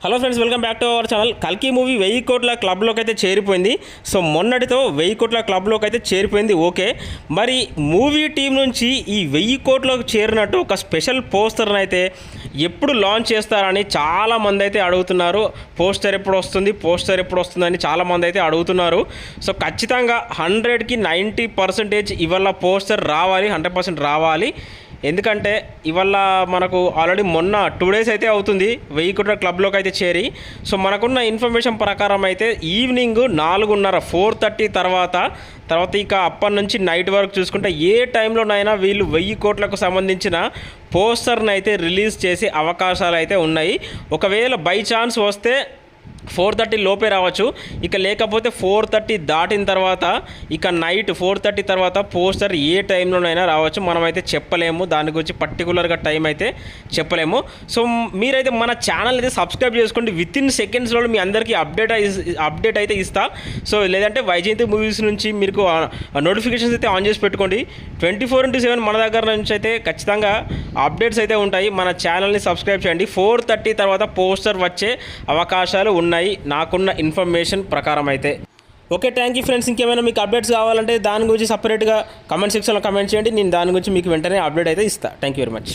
Hello friends, welcome back to our channel. కల్కి movie 1000 కోట్ల క్లబ్లోకి అయితే చేరిపోయింది. సో మొన్నటితో 1000 కోట్ల క్లబ్లోకి అయితే చేరిపోయింది. ఓకే, మరి మూవీ టీం నుంచి ఈ 1000 కోట్లకు చేరినట్టు ఒక స్పెషల్ పోస్టర్ని అయితే ఎప్పుడు లాంచ్ చేస్తారని చాలామంది అయితే అడుగుతున్నారు. పోస్టర్ ఎప్పుడు వస్తుంది అని చాలామంది అయితే అడుగుతున్నారు. సో ఖచ్చితంగా 100కి 90% ఇవాళ పోస్టర్ రావాలి, 100% రావాలి. ఎందుకంటే ఇవాళ మనకు ఆల్రెడీ మొన్న 2 days అయితే అవుతుంది 1000 కోట్ల క్లబ్లోకి అయితే చేరి. సో మనకున్న ఇన్ఫర్మేషన్ ప్రకారం అయితే ఈవినింగ్ 4:30 4:30 తర్వాత ఇక అప్పటి నుంచి నైట్ వరకు చూసుకుంటే ఏ టైంలోనైనా వీళ్ళు 1000 కోట్లకు సంబంధించిన పోస్టర్ని అయితే రిలీజ్ చేసే అవకాశాలు అయితే ఉన్నాయి. ఒకవేళ బై ఛాన్స్ వస్తే 4:30 లోపే రావచ్చు. ఇక లేకపోతే 4:30 దాటిన తర్వాత ఇక నైట్ 4:30 తర్వాత పోస్టర్ ఏ టైంలోనైనా రావచ్చు. మనమైతే చెప్పలేము, దాని గురించి పర్టికులర్గా టైం అయితే చెప్పలేము. సో మీరైతే మన ఛానల్ అయితే సబ్స్క్రైబ్ చేసుకోండి. వితిన్ సెకండ్స్లో మీ అందరికీ అప్డేట్ అయితే ఇస్తా. సో లేదంటే వైజయంతి మూవీస్ నుంచి మీకు నోటిఫికేషన్స్ అయితే ఆన్ చేసి పెట్టుకోండి. 24/7 మన దగ్గర నుంచి అయితే ఖచ్చితంగా అప్డేట్స్ అయితే ఉంటాయి. మన ఛానల్ని సబ్స్క్రైబ్ చేయండి. 4:30 తర్వాత పోస్టర్ వచ్చే అవకాశాలు ఉన్నాయి నాకున్న ఇన్ఫర్మేషన్ ప్రకారం అయితే. Okay, thank you friends. ఇంకేమైనా మీకు అప్డేట్స్ కావాలంటే దాని గురించి సపరేట్గా కమెంట్ సెక్షన్లో కమెంట్ చేయండి. నేను దాని గురించి మీకు వెంటనే అప్డేట్ అయితే ఇస్తాను. Thank you very much.